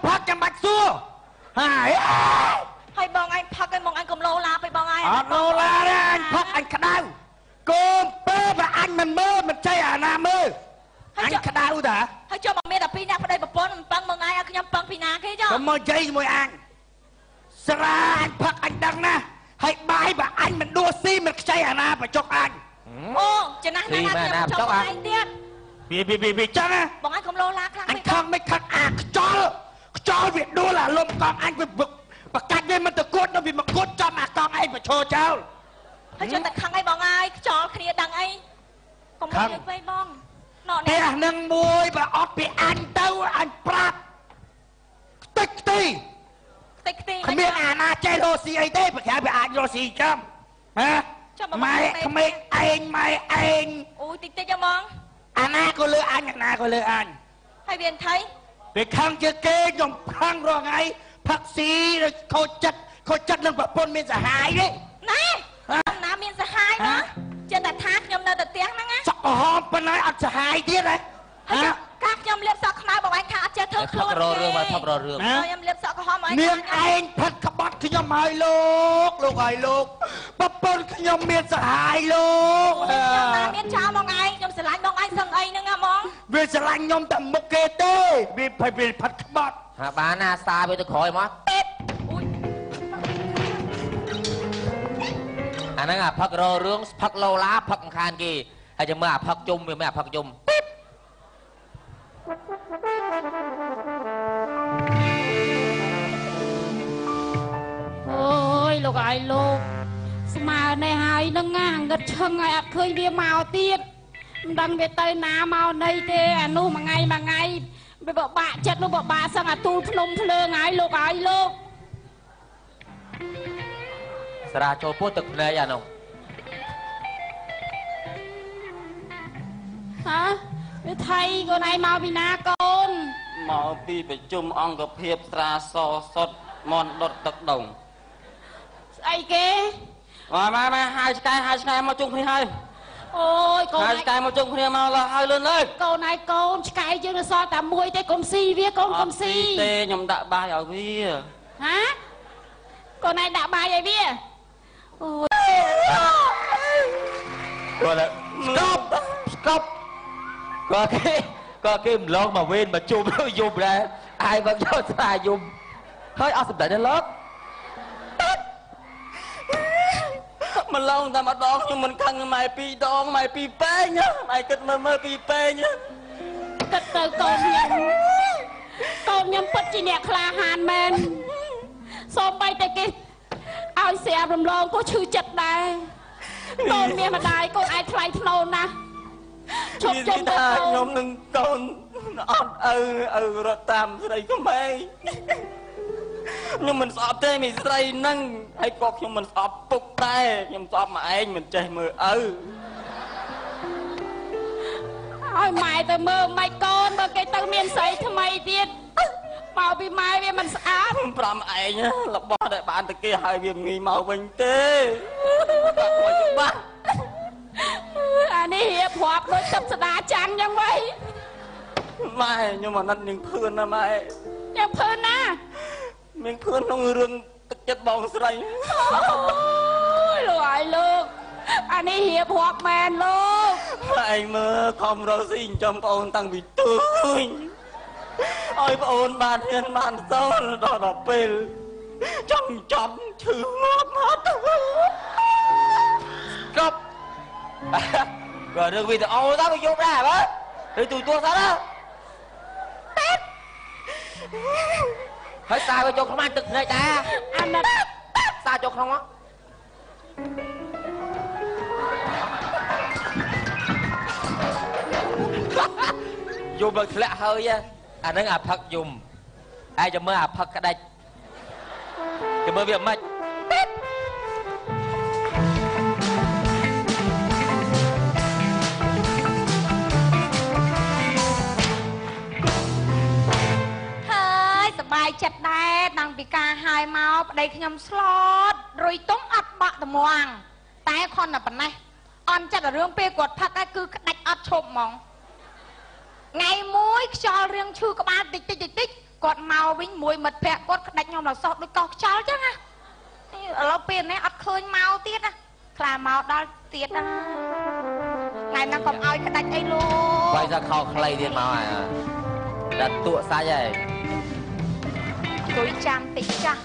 ផឹកចាំបាច់សួរហើយបងអញផឹកឲ្យមកអញកុំលោឡាទៅបងអញអត់លោឡាទេអញផឹកអញក្តៅកូនពើបើអញមិនមើលមិនចេះអាណាមើលអញក្តៅតាហើយចុះមកមានតែ2នាក់ប្តីប្រពន្ធមិនប៉ឹងមកថ្ងៃឲ្យខ្ញុំប៉ឹងពីណាគេចុះកុំមកនិយាយជាមួយអញស្រាអញផឹកអញដឹងណាហើយបាយបើអញមិនដួសស៊ីមិនខ្ចីអាណាបចុកអញអូចំណាស់ណាស់ខ្ញុំចុកអញទៀតពីចឹងណាបងអញកុំលោឡាខ្លាំងអញខំមិនខឹកអាខ្ចល់វាដួលអាលំកង់អញវាបកាច់វាមិនទៅគួតដល់វាមកគួតចំអាកង់ឯងបញ្ឈរចោលហើយជន់តែខឹងអីបងអើយខ្ចល់គ្នាដឹងអីកុំនិយាយពេកបងផ្ទះនឹងមួយបើអត់ពីអញទៅអញប្រាប់ខ្ទេចខ្ទីគ្មានអាណាចេះរស់ស៊ីអីទេប្រហែលវាអាចរស់ស៊ីចាំហ៎ម៉ែក្មេងឯងម៉ែឯងអូយតិចហ្មងអាណាក៏លើអញអាណាក៏លើអញហើយវាថៃវាខឹងជាគេខ្ញុំខឹងរងថ្ងៃផឹកស៊ីខូចចិត្តនឹងប្រពន្ធមានសហាយទេណាមានសហាយណាចេះតែថាខ្ញុំនៅតែផ្ទះហ្នឹងណាសក់ក្រហមប៉ុណ្ណាអត់សហាយទៀតហ៎ហើយកាខ្ញុំលាបសក់ខ្មៅបងឯងថាអត់ចេះធ្វើខ្លួនទេរឿងមកថប់ររឿងខ្ញុំលាបសក់ក្រហមឲ្យនាងឯងផឹកក្បត់ខ្ញុំហើយលោកហើយលោកប្រពន្ធខ្ញុំមានសហាយលោកខ្ញុំណាមានចោលបងឯងខ្ញុំស្រឡាញ់បងឯងសឹងអីហ្នឹងហ៎ហ្មងវាស្រឡាញ់ខ្ញុំតែមុខគេទេវាផឹកក្បត់ហាបានណាស្តាវាទៅក្រោយមកអាហ្នឹងអាផឹកររឿងផឹកឡូឡាផឹកអង្ខានគេហើយចាំមើលអាផឹកជុំវាមិនអាផឹកជុំអូយលោកអាយលោកស្មើនេះហើយនឹងណាងឹតឈឹងឲ្យអត់ឃើញវាមកទៀតមិនដឹងវាទៅណាមកណីទេអានោះមួយថ្ងៃវាបបាក់ចិត្តនោះបបាក់សឹងអាទូលភ្នំភ្លើងហើយលោកអាយលោកស្រាចូលពោះទឹកភ្នែកអានោះវាថៃកូនឯងមកពីណាកូនមកពីប្រជុំអង្គភាពស្រាសសុតមន់ដុតទឹកដងស្អីគេមកហើយឆ្កែមកជុំគ្នាហើយអូយកូនហើយឆ្កែមកជុំគ្នាមកលើហើយលឿនលើកូនឯងកូនឆ្កែយើងនៅសល់តែមួយទេកុំស៊ីវាកូនកុំស៊ីទេខ្ញុំដាក់បាយឲ្យវាកូនឯងដាក់បាយឲ្យវាអូគាត់ស្កប់ក៏គេម្លងមកវេនមកជុំយំដែរអាយមកយកស្រាយំហើយអត់សម្ដេចទេលោកម្លងតែម្ដងខ្ញុំមិនខឹងម៉ែ2ដងម៉ែ2ពេងម៉ែគិតមើល2ពេងគិតទៅកូនខ្ញុំពិតជាអ្នកក្លាហានមែនសូម្បីតែគេឲ្យស្រាប់រំលងក៏ឈឺចិត្តដែរកូនមានម្ដាយកូនអាចថ្លៃថ្នូរណាស់ឈប់ជុំទៅខ្ញុំនឹងកូនអត់ឪរត់តាមស្រីក្មេងខ្ញុំមិនស្អប់ទេមីស្រីហ្នឹងហើយក៏ខ្ញុំមិនស្អប់ពុកដែរខ្ញុំស្អប់មកឯងមិនចេះមើលឪឲ្យម៉ែទៅមើលមិនកូនបើគេទៅមានស្រីថ្មីទៀតមកពីម៉ែវាមិនស្អាតប្រាំឯងរបស់ដែលបានទៅគេឲ្យវាងាយមកវិញទេគាត់មកច្បាស់អានេះរៀបរាប់ដូចទឹកស្ដាចាំងចឹងវិញម៉ែខ្ញុំអាណិតនាងភឿនណាម៉ែនាងភឿនណានាងភឿនក្នុងរឿងទឹកចិត្តបងស្រីអូយលោកឲ្យលោកអានេះរៀបរាប់មែនលោកឯងមើលខំរកស៊ីចំប្អូនតាំងពីទូចឲ្យប្អូនបានហ៊ានបានសូលដល់ពេលចំឈឺងាប់មកកប់ក៏រឿងវីដេអូទៅយប់ដែរបើឬទូទួសិនណាហើយសាវាចូលក្នុងទឹកភ្នែកដែរអាណិតសាចូលក្នុងមកយំមកធ្លាក់ហើយអាហ្នឹងអាផឹកយំឯងចាំមើលអាផឹកក្តាច់ចាំមើលវាមិនបាយចិត្តដែរតាំងពីការហើយមកប្តីខ្ញុំស្លូតរុយទុំអត់បាក់ត្មងតែខនតែប៉ុណ្ណេះអន់ចិត្តរឿងពេលគាត់ផឹកគឺក្តាច់អត់ឈប់ហ្មងថ្ងៃមួយខ្យល់រឿងឈឺក្បាលតិច គាត់មកវិញមួយមិត្តភក្តិគាត់ក្តាច់ខ្ញុំរសោះដូចកោសខ្យល់ចឹងណាឥឡូវពេលនេះអត់ឃើញមកទៀតណាខ្លាមកដល់ទៀតណាថ្ងៃណាកុំឲ្យក្តាច់អីលោកបាយសាខោខ្លីទៀតមកហើយដល់តក់សាច់ហើយជួយចាំតិចចាស់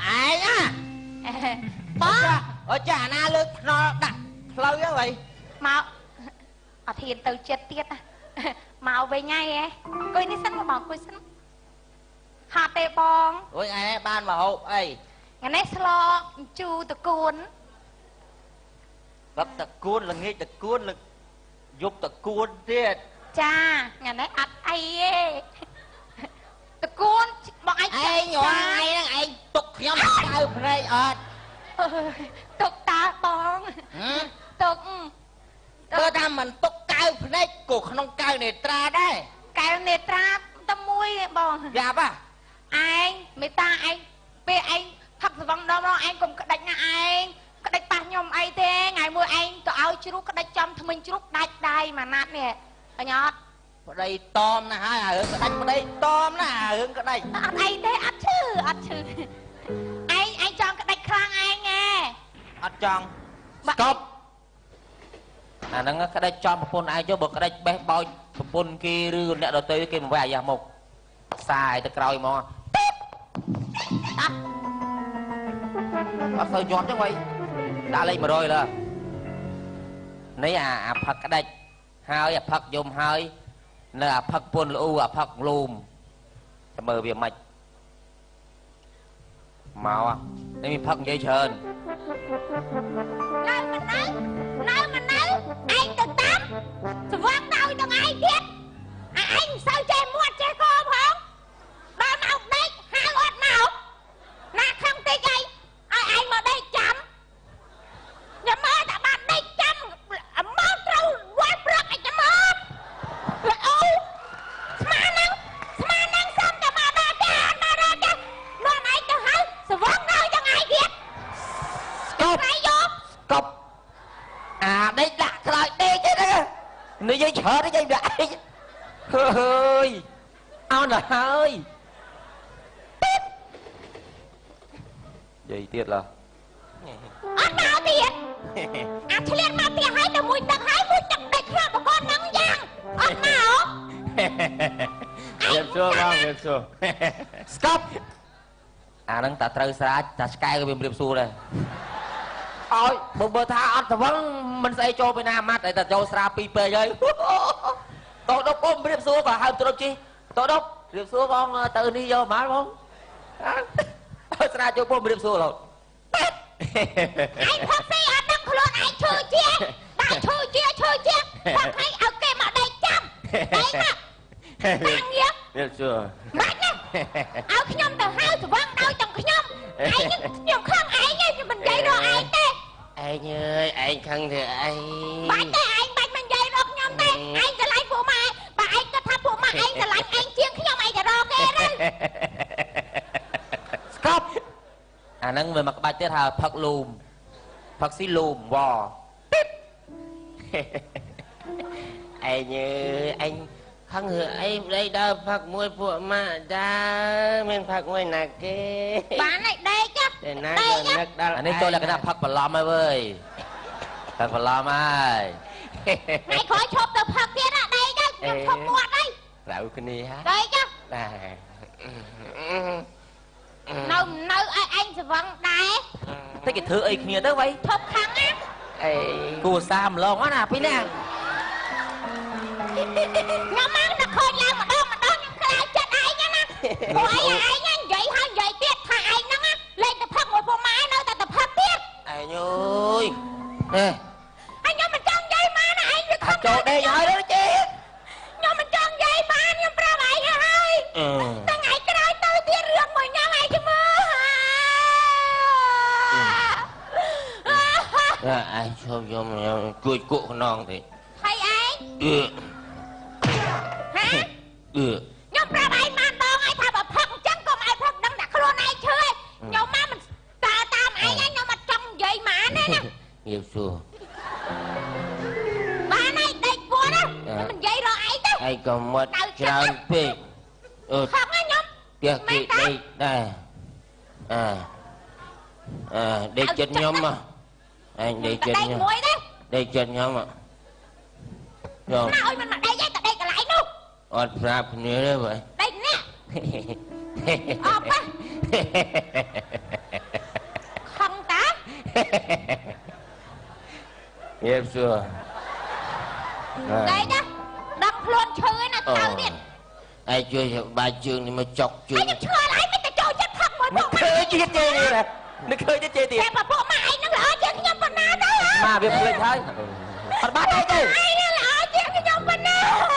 ឯងណាបងអត់ចាណាលើកថ្នល់ដាក់ផ្លូវហ្នឹងហើយមកអត់ហ៊ានទៅចិត្តទៀតណាមកវិញហើយអង្គុយនេះសិនបងអង្គុយសិនហត់ទេបងអូយឯងបានមកហូបអីថ្ងៃនេះស្លជូរតកួនបាត់តកួនល្ងាចតកួនយប់តកួនទៀតចាថ្ងៃនេះអត់អីទេតកួនបងឯងឯងរងថ្ងៃហ្នឹងឯងទុកខ្ញុំកៅភ្នែកអត់ទុកតើបងទុកបើថាមិនទុកកៅភ្នែកក៏ក្នុងកៅនេត្រាដែរកៅនេត្រាតែមួយបងយ៉ាប់ឯងមេតាឯងពេលឯងផឹកស្វឹងដងឯងកុំក្តាច់ណាឯងក្តាច់ប៉ះខ្ញុំអីទេថ្ងៃមួយឯងទៅឲ្យជ្រូកក្តាច់ចំថ្មិញជ្រូកដាច់ដៃមួយណាត់នេះអញអត់ប្តីតមណាស់ហើយអារឿងក្តាច់ប្តីតមណាអារឿងក្តាច់អត់អីទេអត់ឈឺឯងចង់ក្តាច់ខ្លាំងឯងហ៎អត់ចង់ស្កប់អាហ្នឹងក្តាច់ចំប្រពន្ធឯងចុះបើក្តាច់បេះបោចប្រពន្ធគេឬអ្នកដទៃគេមកវាយអាយ៉ាស់មកសាយទៅក្រោយមកអត់សូវយន់ចឹងវិញដាក់លេខ100លើនេះអាផឹកក្តាច់ហើយអាផឹកយំហើយនៅអាផឹកពុនលូអាផឹកលូមតែមើលវាមិនមកនេះមានផឹកនិយាយច្រើននៅមិននៅឯងទៅតាមស្វឹងដោយនឹងឯងទៀតឯងសូវចេះមាត់ចេះកផងដល់មកដេកហៅអត់មកណាខឹងតិចអីឲ្យឯងមកដេកចាំខ្ញុំមើលតែបានដេកចាំមកត្រូវវាយព្រឹកឲ្យចាំមកអូស្មាននឹងសុំតែមកដល់ចាមកដល់ចានាំឯងទៅហៅស្វឹងដោយនឹងឯងទៀតស្កប់អាដេកដាក់ក្រោយដេកទេណានិយាយច្រើននិយាយវាឯងហើយអោនទៅហើយនិយាយទៀតឡើអត់មកទៀតអាឆ្លៀនមកទៀតហើយទៅមួយទឹកហើយមួយទឹកដេកខ្លាប់បកូននឹងយ៉ាងអត់មកវាសួរបងវាសួរស្កប់អាហ្នឹងតាត្រូវស្រាចតាឆ្កែក៏វារៀបសួរដែរឲ្យបើថាអត់ស្វឹងមិនស្អីចូលពីណាម៉ាត់តែតាចូលស្រាពីរពេកហើយតោះដប់បងរៀបសួរក៏ហៅត្រុតជិះតោះដប់រៀបសួរបងទៅនេះយកមកបងឲ្យស្រាចូលបងរៀបសួររហូតឯងផឹកពីអត់ដឹងខ្លួនឯងឈឺជាដាក់ឈឺជាផឹកឲ្យឲ្យគេមកដេកចាំដេកមកតាំងយករៀបសួរបាច់ណាឲ្យខ្ញុំទៅហៅស្វឹងដោយទាំងខ្ញុំខ្ញុំខឹងឯងខ្ញុំមិននិយាយរកឯងទេឯងអើយឯងខឹងធ្វើអីបាច់ទេឯងបាច់មិននិយាយរកខ្ញុំទេឯងឆ្លាញ់ពួកម៉ែបើឯងគិតថាពួកម៉ែឯងឆ្លាញ់ឯងជាងខ្ញុំឯងទៅរកគេទៅស្កប់អាហ្នឹងវាមកក្បាច់ទៀតថាផឹកលូមផឹកស៊ីលូមវ៉ឯងអើយឯងខឹងធ្វើអីប្តីដើរផឹកមួយពួកម៉ាក់ចាមានផឹកមួយណាគេបានហើយដេកតែណាក៏នឹកដល់អានេះចូលលក្ខណៈផឹកបន្លំហើយវើយផឹកបន្លំហើយថ្ងៃក្រោយឈប់ទៅផឹកទៀតណាដេកខ្ញុំឈប់មាត់ហើយក្រៅគ្នាហ่าដេកដែរនៅឲ្យឯងស្វឹងដែរតែគេធ្វើអីគ្នាទៅវ៉ៃឈប់ខាងណាអីគូសាម្លងណាពីនេះខ្ញុំមកដល់ឃើញឡើងម្ដងខ្ញុំខ្លាចចិត្តឯងណាព្រោះឯងនិយាយហើយនិយាយទៀតថាឯងហ្នឹងលេងទៅផឹកមួយពួកម៉ែនៅតែទៅផឹកទៀតឯងអើយខ្ញុំមិនចង់និយាយមកណាឯងវាខំចូលដេកហើយទេចេខ្ញុំមិនចង់និយាយមកខ្ញុំប្រាប់ឯងហើយតែថ្ងៃក្រោយទៅទៀតរឿងមួយញ៉ាំឯងទៅមើលឯងឈប់យំជួយគក់ខ្នងទេហើយឯងខ្ញុំប្រាប់ឯងបានដងហើយថាបើផឹកអញ្ចឹងកុំឲ្យផឹកដឹងតែខ្លួនឯងឈឺខ្ញុំមកមិនតើតាមឯងខ្ញុំអត់ចង់និយាយម៉ានទេណាយល់សួរបានហើយដេកពួនណាមិននិយាយរកឯងទេឯងក៏មាត់ច្រើនពេក ខំណាខ្ញុំ Kìa kì đây đây đây chân nhóm mà anh đây chân nhóm đây chân nhóm mà rồi nào ơi mình mặc đây vậy tại đây cả lại luôn ọt rạp nữa đấy vậy đây nè ọp á không tá Yes chưa đây đó đâm luôn chơi nè tao điện ai chơi ba chương thì mà chọc chương anh chưa lại mấy cái trò chất thật mới bộ khơi chứ chơi đi nè nó khơi chứ chơi tiền mà bộ mà anh nó lỡ chứ nhầm phần nào đó hả mà việc lên thôi còn bắt đây chứ ai nó lỡ chứ nhầm phần nào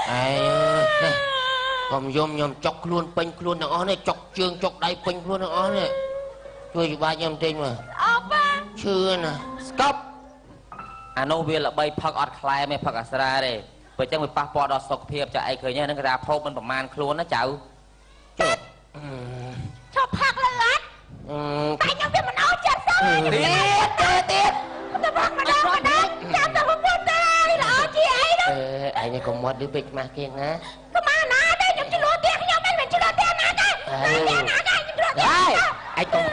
ai còn dôm nhom chọc luôn pin luôn nó này chọc chương chọc đáy pin luôn nó này chơi ba nhom trên mà chưa nè stop à nô viên là bay phật ọt khai mấy phật asra đây bởi chẳng bị passport đo sọc phiệp cho ai khởi nhá nó ra phô bên bàn luôn nó cháu chụp cho phật lên lát tại nhau viên mình nói chết sao tiết chơi tiết tao phật mà đâu mà đâu sao tao không muốn tay lỡ chi ấy đó anh này còn một đứa bịch mà kia nè cái mà nã đây nhung chưa lúa tiền nhau mình chưa lúa tiền nã đây nã đây chưa lúa tiền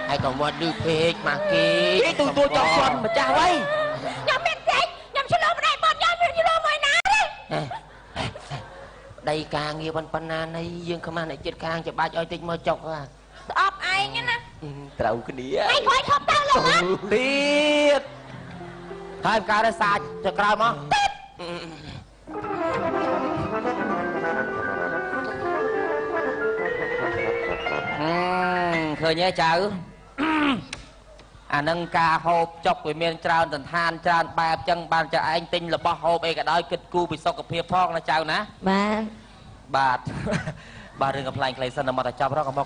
anh còn một đứa bịch mà kia cái tôi cho xuân mà cha ơi nhóm mình chạy nhóm chưa lúa mà đây bọn nhóm mình chưa lúa mày nã đây đây càng nghe ban nan này dương không ăn này chết càng cho ba cho tinh mơ chọc à ọp ai nhá nè trâu cái đĩa ai khỏi không tao luôn á tiết hai ca đã xa cho cào mà khơi nhé cháu à nâng ca hộp chọc với miền tràn tần than tràn bạp chân bàn cho anh tinh là bao hộp ấy cả đôi kịch cu bị sọc phiệp phong là cháu ná bà bà đừng gặp lại sân là mà ta cho nó còn bao